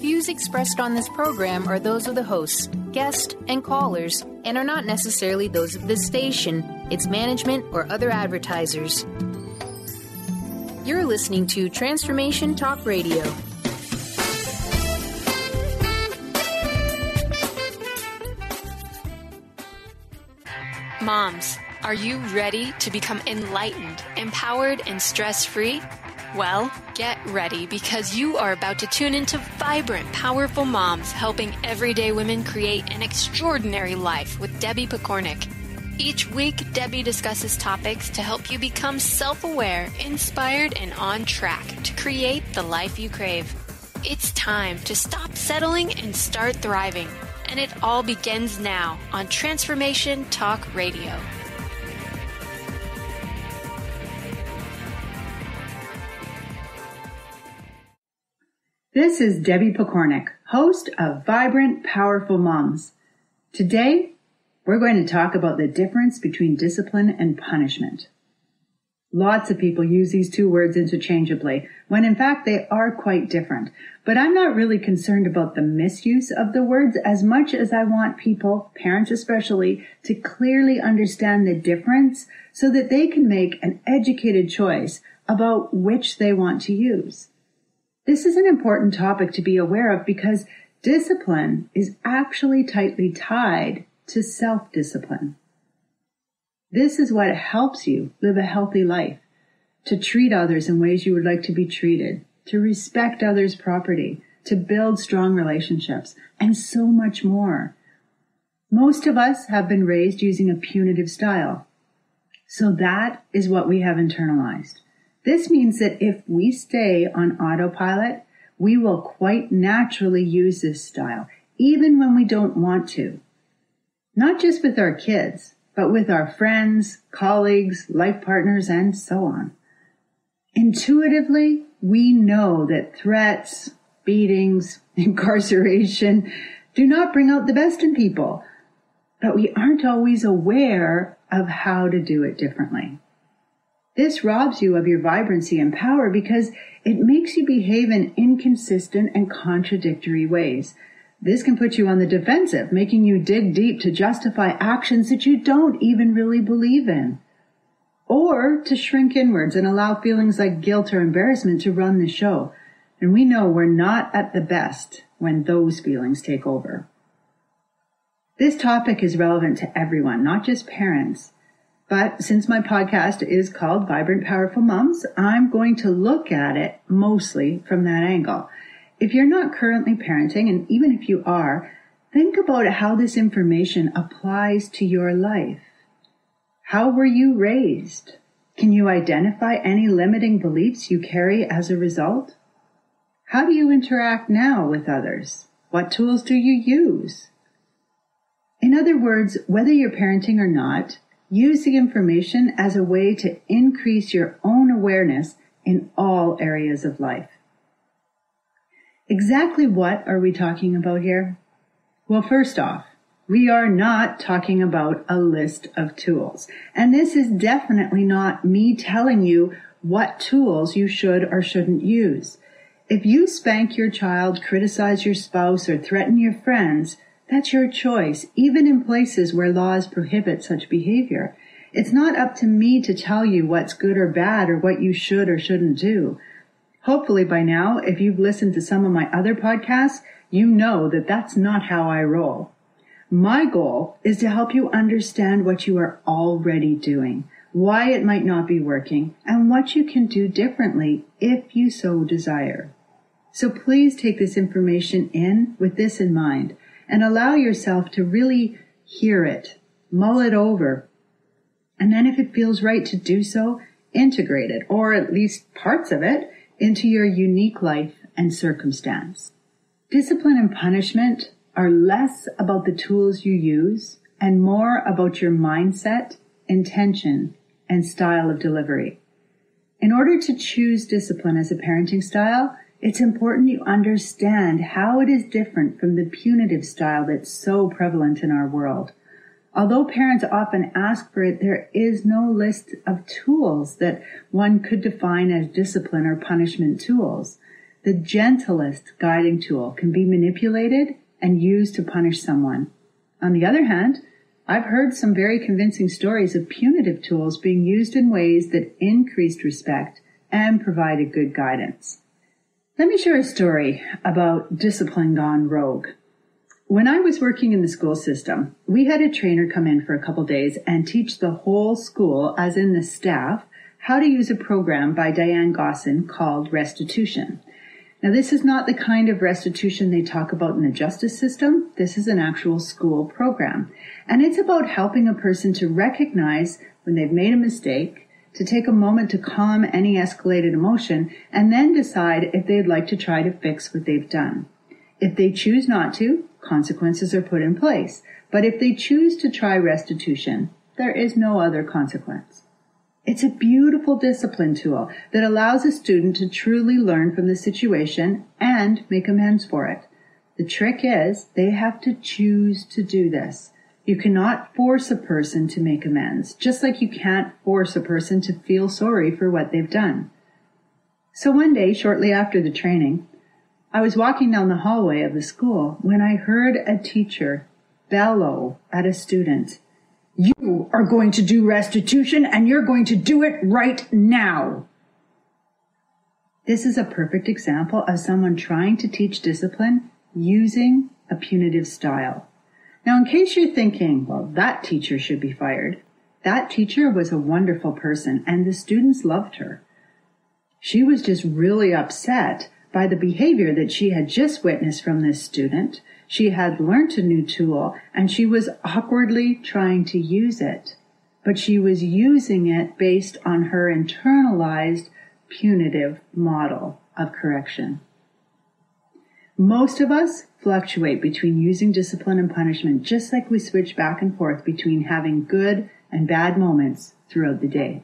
views expressed on this program are those of the hosts, guests, and callers, and are not necessarily those of this station, its management, or other advertisers. You're listening to Transformation Talk Radio. Moms, are you ready to become enlightened, empowered, and stress-free? Well, get ready because you are about to tune into vibrant, powerful moms helping everyday women create an extraordinary life with Debbie Pokornik. Each week, Debbie discusses topics to help you become self-aware, inspired, and on track to create the life you crave. It's time to stop settling and start thriving. And it all begins now on Transformation Talk Radio. This is Debbie Pokornik, host of Vibrant, Powerful Moms. Today, we're going to talk about the difference between discipline and punishment. Lots of people use these two words interchangeably, when in fact they are quite different. But I'm not really concerned about the misuse of the words as much as I want people, parents especially, to clearly understand the difference so that they can make an educated choice about which they want to use. This is an important topic to be aware of because discipline is actually tightly tied to self-discipline. This is what helps you live a healthy life, to treat others in ways you would like to be treated, to respect others' property, to build strong relationships, and so much more. Most of us have been raised using a punitive style, so that is what we have internalized. This means that if we stay on autopilot, we will quite naturally use this style, even when we don't want to. Not just with our kids, but with our friends, colleagues, life partners, and so on. Intuitively, we know that threats, beatings, incarceration do not bring out the best in people, but we aren't always aware of how to do it differently. This robs you of your vibrancy and power because it makes you behave in inconsistent and contradictory ways. This can put you on the defensive, making you dig deep to justify actions that you don't even really believe in. Or to shrink inwards and allow feelings like guilt or embarrassment to run the show. And we know we're not at the best when those feelings take over. This topic is relevant to everyone, not just parents. But since my podcast is called Vibrant, Powerful Moms, I'm going to look at it mostly from that angle. If you're not currently parenting, and even if you are, think about how this information applies to your life. How were you raised? Can you identify any limiting beliefs you carry as a result? How do you interact now with others? What tools do you use? In other words, whether you're parenting or not, use the information as a way to increase your own awareness in all areas of life. Exactly what are we talking about here? Well, first off, we are not talking about a list of tools. And this is definitely not me telling you what tools you should or shouldn't use. If you spank your child, criticize your spouse, or threaten your friends, that's your choice, even in places where laws prohibit such behavior. It's not up to me to tell you what's good or bad or what you should or shouldn't do. Hopefully by now, if you've listened to some of my other podcasts, you know that that's not how I roll. My goal is to help you understand what you are already doing, why it might not be working, and what you can do differently if you so desire. So please take this information in with this in mind and allow yourself to really hear it, mull it over, and then if it feels right to do so, integrate it, or at least parts of it, into your unique life and circumstance. Discipline and punishment are less about the tools you use and more about your mindset, intention, and style of delivery. In order to choose discipline as a parenting style, it's important you understand how it is different from the punitive style that's so prevalent in our world. Although parents often ask for it, there is no list of tools that one could define as discipline or punishment tools. the gentlest guiding tool can be manipulated and used to punish someone. On the other hand, I've heard some very convincing stories of punitive tools being used in ways that increased respect and provided good guidance. Let me share a story about discipline gone rogue. When I was working in the school system, we had a trainer come in for a couple days and teach the whole school, as in the staff, how to use a program by Diane Gosson called restitution. Now, this is not the kind of restitution they talk about in the justice system. This is an actual school program. And it's about helping a person to recognize when they've made a mistake, to take a moment to calm any escalated emotion, and then decide if they'd like to try to fix what they've done. If they choose not to, consequences are put in place. But if they choose to try restitution, there is no other consequence. It's a beautiful discipline tool that allows a student to truly learn from the situation and make amends for it. The trick is they have to choose to do this. You cannot force a person to make amends, just like you can't force a person to feel sorry for what they've done. So one day, shortly after the training, I was walking down the hallway of the school when I heard a teacher bellow at a student, "You are going to do restitution and you're going to do it right now." This is a perfect example of someone trying to teach discipline using a punitive style. Now, in case you're thinking, well, that teacher should be fired, that teacher was a wonderful person and the students loved her. She was just really upset by the behavior that she had just witnessed from this student. She had learnt a new tool and she was awkwardly trying to use it, but she was using it based on her internalized punitive model of correction. Most of us fluctuate between using discipline and punishment, just like we switch back and forth between having good and bad moments throughout the day.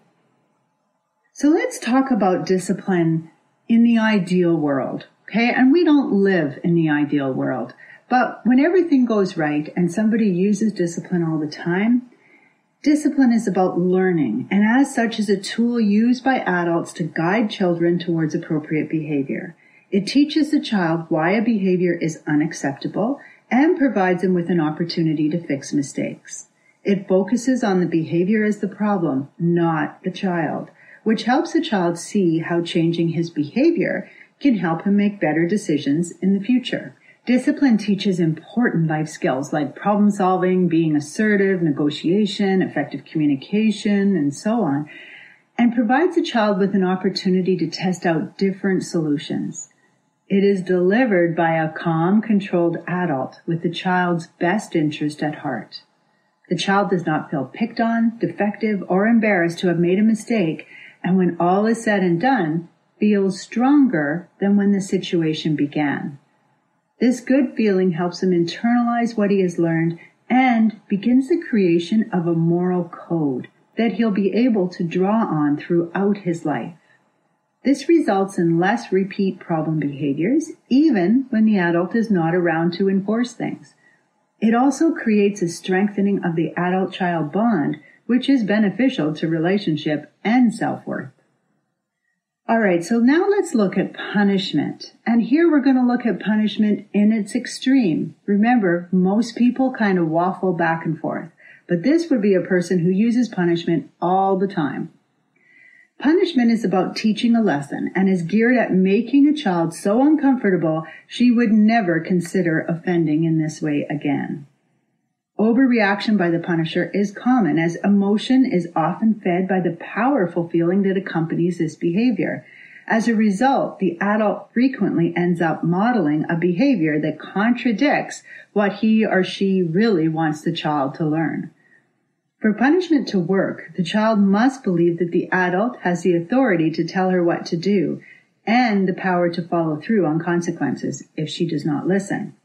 So let's talk about discipline in the ideal world, okay? And we don't live in the ideal world. But when everything goes right and somebody uses discipline all the time, discipline is about learning, and as such is a tool used by adults to guide children towards appropriate behavior. It teaches the child why a behavior is unacceptable and provides them with an opportunity to fix mistakes. It focuses on the behavior as the problem, not the child, which helps the child see how changing his behavior can help him make better decisions in the future. Discipline teaches important life skills like problem solving, being assertive, negotiation, effective communication, and so on, and provides the child with an opportunity to test out different solutions. It is delivered by a calm, controlled adult with the child's best interest at heart. The child does not feel picked on, defective, or embarrassed to have made a mistake, and when all is said and done, feels stronger than when the situation began. This good feeling helps him internalize what he has learned and begins the creation of a moral code that he'll be able to draw on throughout his life. This results in less repeat problem behaviors, even when the adult is not around to enforce things. It also creates a strengthening of the adult-child bond, which is beneficial to relationship and self-worth. All right, so now let's look at punishment. And here we're going to look at punishment in its extreme. Remember, most people kind of waffle back and forth, but this would be a person who uses punishment all the time. Punishment is about teaching a lesson and is geared at making a child so uncomfortable she would never consider offending in this way again. Overreaction by the punisher is common, as emotion is often fed by the powerful feeling that accompanies this behavior. As a result, the adult frequently ends up modeling a behavior that contradicts what he or she really wants the child to learn. For punishment to work, the child must believe that the adult has the authority to tell her what to do and the power to follow through on consequences if she does not listen.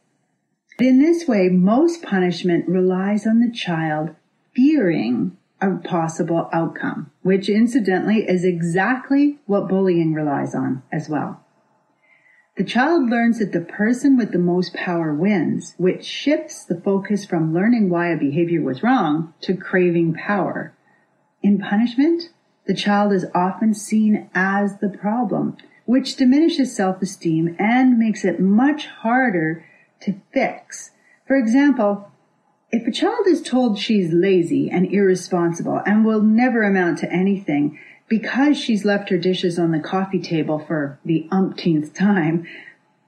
In this way, most punishment relies on the child fearing a possible outcome, which incidentally is exactly what bullying relies on as well. The child learns that the person with the most power wins, which shifts the focus from learning why a behavior was wrong to craving power. In punishment, the child is often seen as the problem, which diminishes self-esteem and makes it much harder to fix. For example, if a child is told she's lazy and irresponsible and will never amount to anything because she's left her dishes on the coffee table for the umpteenth time,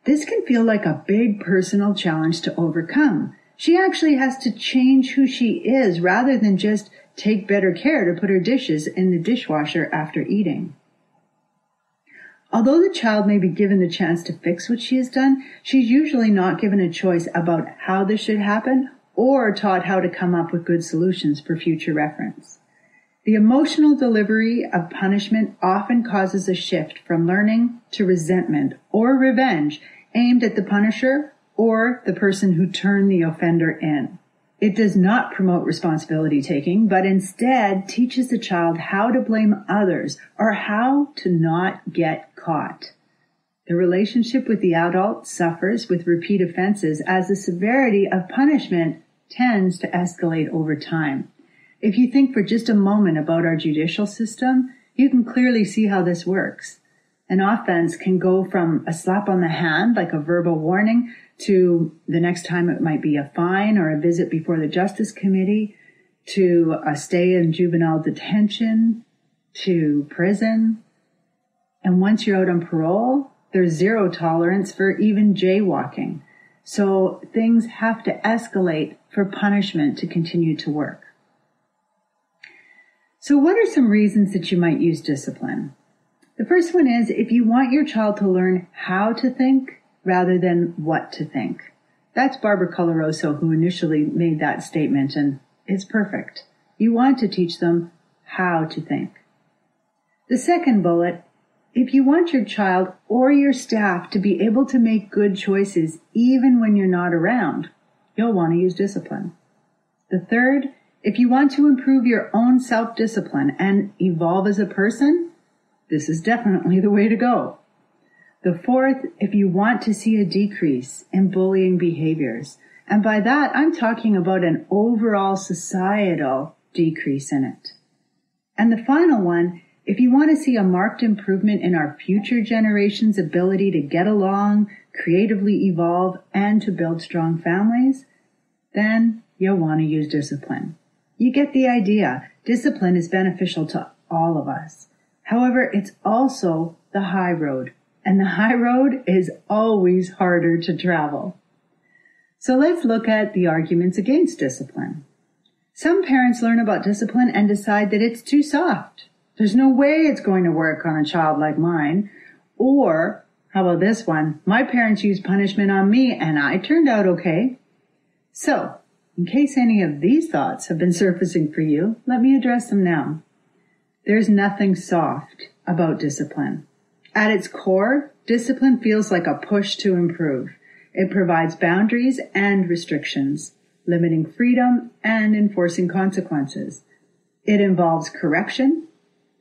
this can feel like a big personal challenge to overcome. She actually has to change who she is rather than just take better care to put her dishes in the dishwasher after eating. Although the child may be given the chance to fix what she has done, she's usually not given a choice about how this should happen or taught how to come up with good solutions for future reference. The emotional delivery of punishment often causes a shift from learning to resentment or revenge aimed at the punisher or the person who turned the offender in. It does not promote responsibility taking, but instead teaches the child how to blame others or how to not get caught. The relationship with the adult suffers with repeat offenses as the severity of punishment tends to escalate over time. If you think for just a moment about our judicial system, you can clearly see how this works. An offense can go from a slap on the hand, like a verbal warning, to the next time it might be a fine or a visit before the Justice Committee, to a stay in juvenile detention, to prison. And once you're out on parole, there's zero tolerance for even jaywalking. So things have to escalate for punishment to continue to work. So what are some reasons that you might use discipline? The first one is if you want your child to learn how to think rather than what to think. That's Barbara Coloroso who initially made that statement, and it's perfect. You want to teach them how to think. The second bullet, if you want your child or your staff to be able to make good choices even when you're not around, you'll want to use discipline. The third, if you want to improve your own self-discipline and evolve as a person, this is definitely the way to go. The fourth, if you want to see a decrease in bullying behaviors, and by that I'm talking about an overall societal decrease in it. And the final one, if you want to see a marked improvement in our future generations' ability to get along, creatively evolve, and to build strong families, then you'll want to use discipline. You get the idea. Discipline is beneficial to all of us. However, it's also the high road. And the high road is always harder to travel. So let's look at the arguments against discipline. Some parents learn about discipline and decide that it's too soft. There's no way it's going to work on a child like mine. Or, how about this one? My parents used punishment on me and I turned out okay. So, in case any of these thoughts have been surfacing for you, let me address them now. There's nothing soft about discipline. At its core, discipline feels like a push to improve. It provides boundaries and restrictions, limiting freedom and enforcing consequences. It involves correction,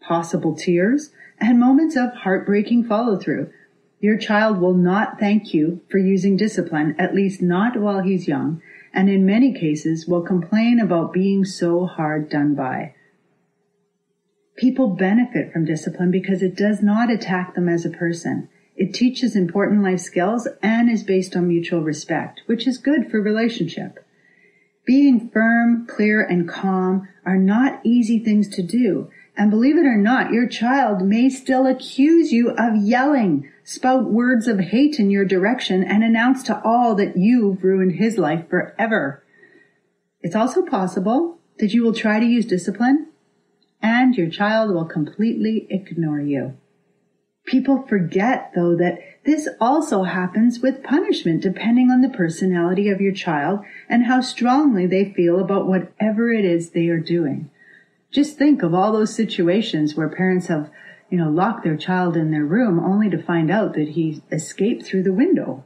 possible tears, and moments of heartbreaking follow-through. Your child will not thank you for using discipline, at least not while he's young, and in many cases will complain about being so hard done by. People benefit from discipline because it does not attack them as a person. It teaches important life skills and is based on mutual respect, which is good for relationship. Being firm, clear, and calm are not easy things to do. And believe it or not, your child may still accuse you of yelling, spout words of hate in your direction, and announce to all that you've ruined his life forever. It's also possible that you will try to use discipline and your child will completely ignore you. People forget, though, that this also happens with punishment depending on the personality of your child and how strongly they feel about whatever it is they are doing. Just think of all those situations where parents have, locked their child in their room only to find out that he escaped through the window.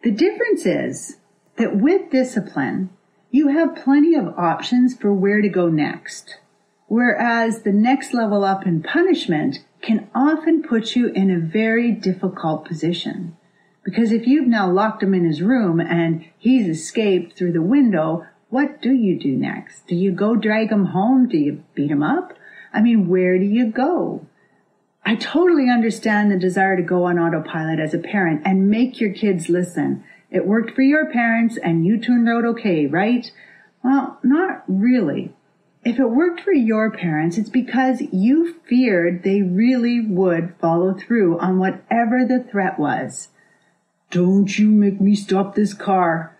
The difference is that with discipline, you have plenty of options for where to go next. Whereas the next level up in punishment can often put you in a very difficult position. Because if you've now locked him in his room and he's escaped through the window, what do you do next? Do you go drag him home? Do you beat him up? Where do you go? I totally understand the desire to go on autopilot as a parent and make your kids listen. It worked for your parents and you turned out okay, right? Well, not really. If it worked for your parents, it's because you feared they really would follow through on whatever the threat was. Don't you make me stop this car.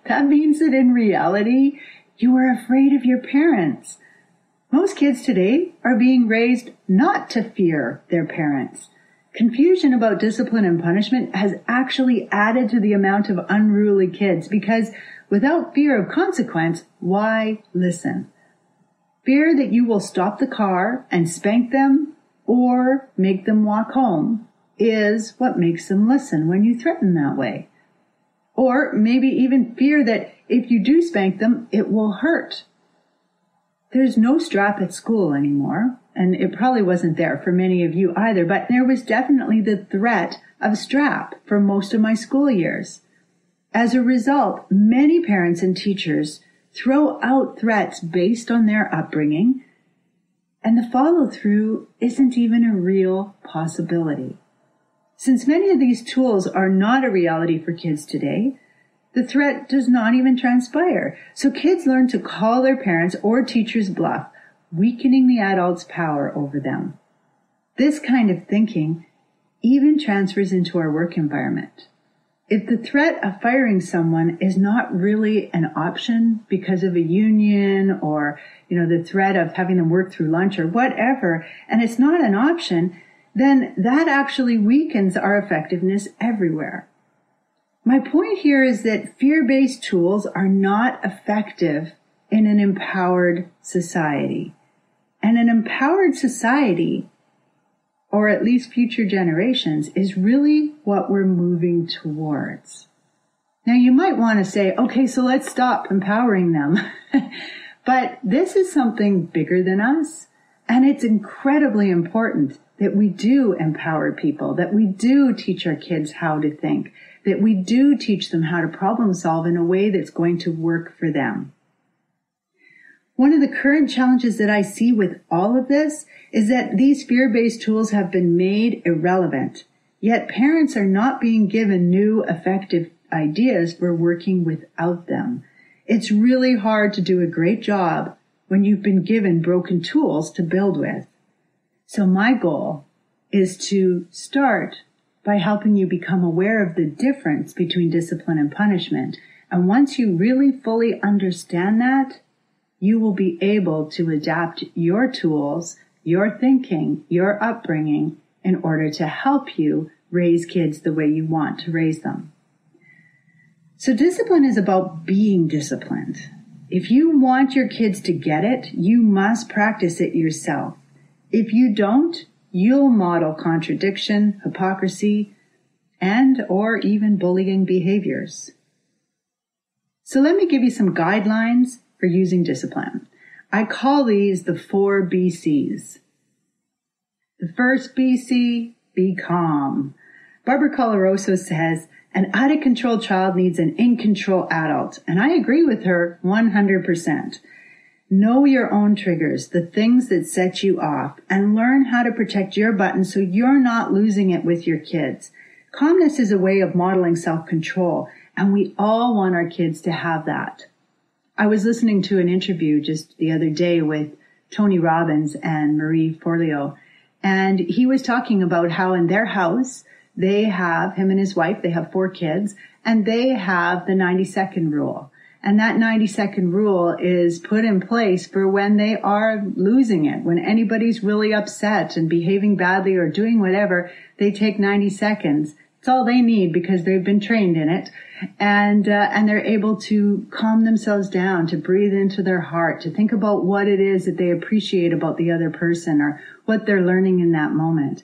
That means that in reality, you were afraid of your parents. Most kids today are being raised not to fear their parents. Confusion about discipline and punishment has actually added to the amount of unruly kids because without fear of consequence, why listen? Fear that you will stop the car and spank them or make them walk home is what makes them listen when you threaten that way. Or maybe even fear that if you do spank them, it will hurt. There's no strap at school anymore, and it probably wasn't there for many of you either, but there was definitely the threat of strap for most of my school years. As a result, many parents and teachers throw out threats based on their upbringing, and the follow-through isn't even a real possibility. Since many of these tools are not a reality for kids today, the threat does not even transpire. So kids learn to call their parents or teachers bluff, weakening the adult's power over them. This kind of thinking even transfers into our work environment. If the threat of firing someone is not really an option because of a union or, the threat of having them work through lunch or whatever, and it's not an option, then that actually weakens our effectiveness everywhere. My point here is that fear-based tools are not effective in an empowered society. And an empowered society, or at least future generations, is really what we're moving towards. Now you might want to say, okay, so let's stop empowering them. But this is something bigger than us. And it's incredibly important that we do empower people, that we do teach our kids how to think, that we do teach them how to problem solve in a way that's going to work for them. One of the current challenges that I see with all of this is that these fear-based tools have been made irrelevant, yet parents are not being given new effective ideas for working without them. It's really hard to do a great job when you've been given broken tools to build with. So my goal is to start by helping you become aware of the difference between discipline and punishment. And once you really fully understand that, you will be able to adapt your tools, your thinking, your upbringing in order to help you raise kids the way you want to raise them. So discipline is about being disciplined. If you want your kids to get it, you must practice it yourself. If you don't, you'll model contradiction, hypocrisy, and or even bullying behaviors. So let me give you some guidelines for using discipline. I call these the 4 BCs. The first BC, be calm. Barbara Coloroso says, an out-of-control child needs an in-control adult. And I agree with her 100%. Know your own triggers, the things that set you off, and learn how to protect your buttons so you're not losing it with your kids. Calmness is a way of modeling self-control, and we all want our kids to have that. I was listening to an interview just the other day with Tony Robbins and Marie Forleo, and he was talking about how in their house, they have, him and his wife, they have 4 kids, and they have the 90-second rule. And that 90-second rule is put in place for when they are losing it. When anybody's really upset and behaving badly or doing whatever, they take 90 seconds. It's all they need because they've been trained in it. And they're able to calm themselves down, to breathe into their heart, to think about what it is that they appreciate about the other person or what they're learning in that moment.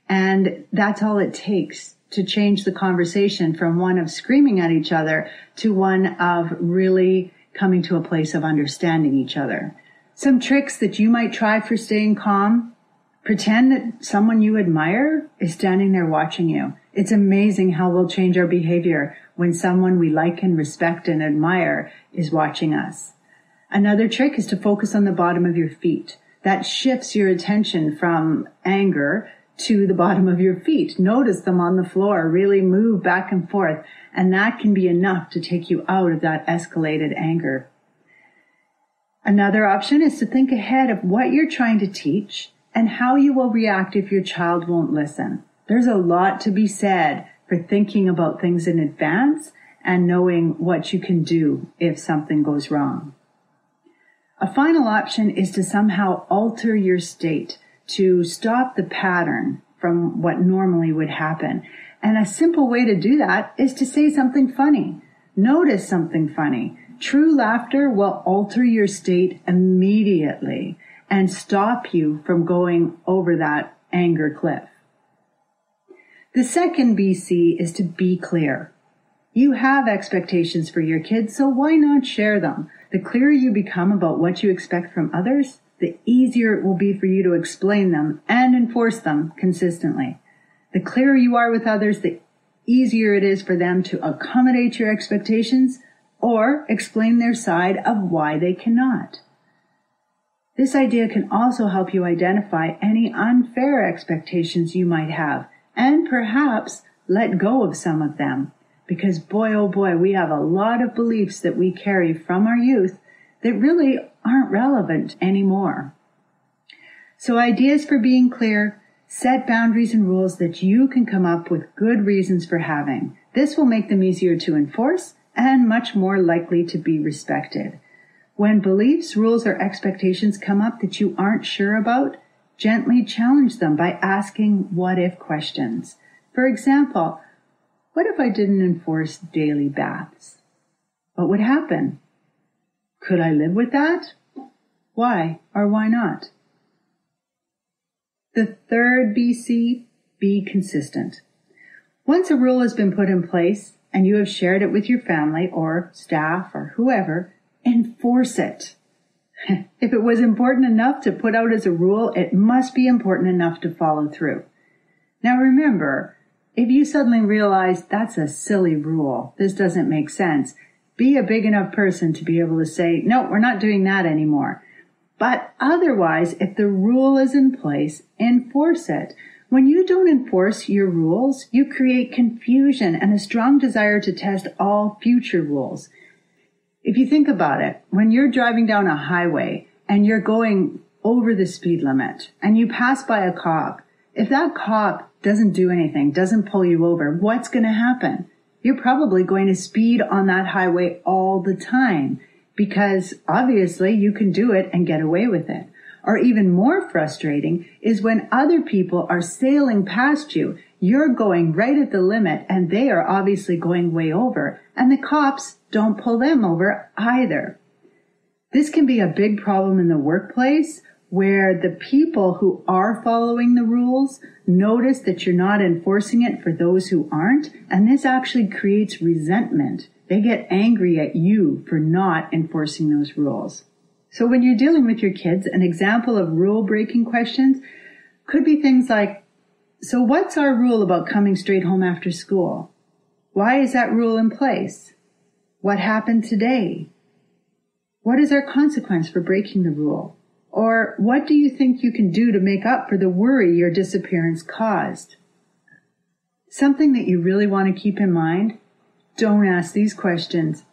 And that's all it takes to change the conversation from one of screaming at each other to one of really coming to a place of understanding each other. Some tricks that you might try for staying calm: pretend that someone you admire is standing there watching you. It's amazing how we'll change our behavior when someone we like and respect and admire is watching us. Another trick is to focus on the bottom of your feet. That shifts your attention from anger to the bottom of your feet. Notice them on the floor, really move back and forth, and that can be enough to take you out of that escalated anger. Another option is to think ahead of what you're trying to teach and how you will react if your child won't listen. There's a lot to be said for thinking about things in advance and knowing what you can do if something goes wrong. A final option is to somehow alter your state to stop the pattern from what normally would happen. And a simple way to do that is to say something funny. Notice something funny. True laughter will alter your state immediately and stop you from going over that anger cliff. The second BC is to be clear. You have expectations for your kids, so why not share them? The clearer you become about what you expect from others, the easier it will be for you to explain them and enforce them consistently. The clearer you are with others, the easier it is for them to accommodate your expectations or explain their side of why they cannot. This idea can also help you identify any unfair expectations you might have and perhaps let go of some of them. Because boy, oh boy, we have a lot of beliefs that we carry from our youth that really aren't relevant anymore. So ideas for being clear, set boundaries and rules that you can come up with good reasons for having. This will make them easier to enforce and much more likely to be respected. When beliefs, rules, or expectations come up that you aren't sure about, gently challenge them by asking what-if questions. For example, what if I didn't enforce daily baths? What would happen? Could I live with that? Why or why not? The third BC, be consistent. Once a rule has been put in place and you have shared it with your family or staff or whoever, enforce it. If it was important enough to put out as a rule, it must be important enough to follow through. Now remember, if you suddenly realize that's a silly rule, this doesn't make sense, be a big enough person to be able to say, no, we're not doing that anymore. But otherwise, if the rule is in place, enforce it. When you don't enforce your rules, you create confusion and a strong desire to test all future rules. If you think about it, when you're driving down a highway and you're going over the speed limit and you pass by a cop, if that cop doesn't do anything, doesn't pull you over, what's going to happen? You're probably going to speed on that highway all the time because obviously you can do it and get away with it. Or even more frustrating is when other people are sailing past you, you're going right at the limit and they are obviously going way over and the cops don't pull them over either. This can be a big problem in the workplace where the people who are following the rules notice that you're not enforcing it for those who aren't, and this actually creates resentment. They get angry at you for not enforcing those rules. So when you're dealing with your kids, an example of rule-breaking questions could be things like, so what's our rule about coming straight home after school? Why is that rule in place? What happened today? What is our consequence for breaking the rule? Or what do you think you can do to make up for the worry your disappearance caused? Something that you really want to keep in mind, don't ask these questions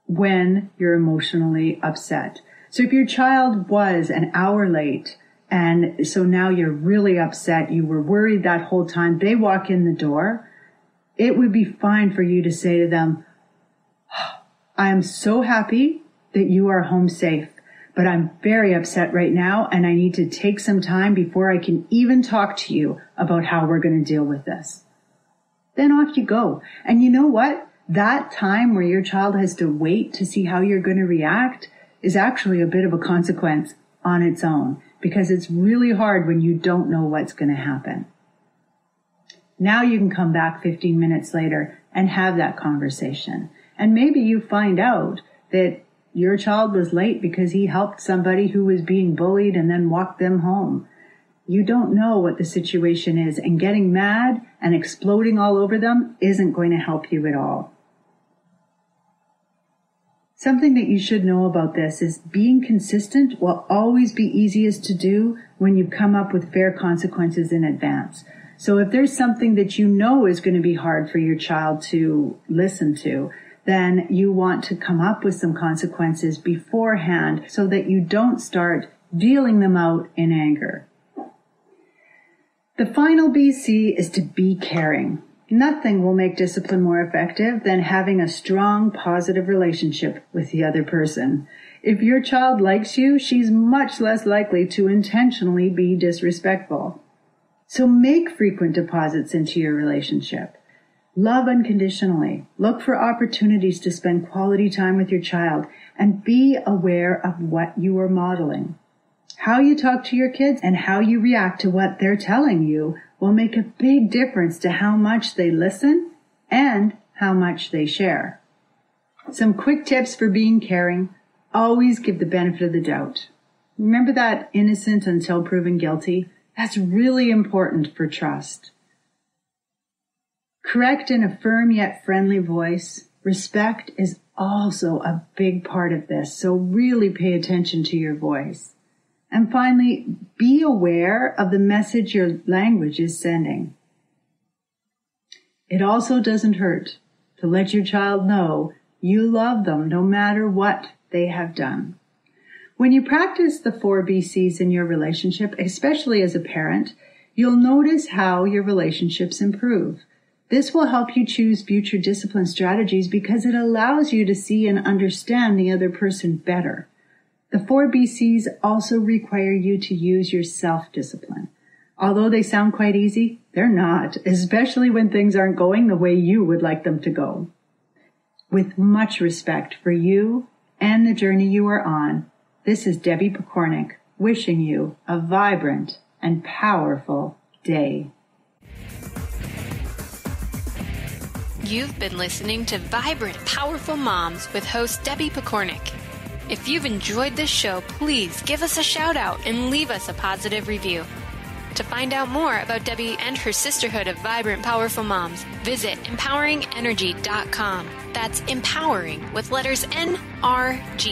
when you're emotionally upset. So if your child was an hour late and so now you're really upset, you were worried that whole time, they walk in the door, it would be fine for you to say to them, I am so happy that you are home safe, but I'm very upset right now and I need to take some time before I can even talk to you about how we're going to deal with this. Then off you go. And you know what? That time where your child has to wait to see how you're going to react is actually a bit of a consequence on its own because it's really hard when you don't know what's going to happen. Now you can come back 15 minutes later and have that conversation. And maybe you find out that your child was late because he helped somebody who was being bullied and then walked them home. You don't know what the situation is, and getting mad and exploding all over them isn't going to help you at all. Something that you should know about this is being consistent will always be easiest to do when you come up with fair consequences in advance. So if there's something that you know is going to be hard for your child to listen to, then you want to come up with some consequences beforehand so that you don't start dealing them out in anger. The final BC is to be caring. Nothing will make discipline more effective than having a strong, positive relationship with the other person. If your child likes you, she's much less likely to intentionally be disrespectful. So make frequent deposits into your relationship. Love unconditionally. Look for opportunities to spend quality time with your child and be aware of what you are modeling. How you talk to your kids and how you react to what they're telling you will make a big difference to how much they listen and how much they share. Some quick tips for being caring. Always give the benefit of the doubt. Remember that innocent until proven guilty? That's really important for trust. Correct in a firm yet friendly voice. Respect is also a big part of this, so really pay attention to your voice. And finally, be aware of the message your language is sending. It also doesn't hurt to let your child know you love them no matter what they have done. When you practice the 4 BCs in your relationship, especially as a parent, you'll notice how your relationships improve. This will help you choose future discipline strategies because it allows you to see and understand the other person better. The 4 BCs also require you to use your self-discipline. Although they sound quite easy, they're not, especially when things aren't going the way you would like them to go. With much respect for you and the journey you are on, this is Debbie Pokornik wishing you a vibrant and powerful day. You've been listening to Vibrant, Powerful Moms with host Debbie Pokornik. If you've enjoyed this show, please give us a shout out and leave us a positive review. To find out more about Debbie and her sisterhood of Vibrant, Powerful Moms, visit empoweringenergy.com. That's empowering with letters NRG.com.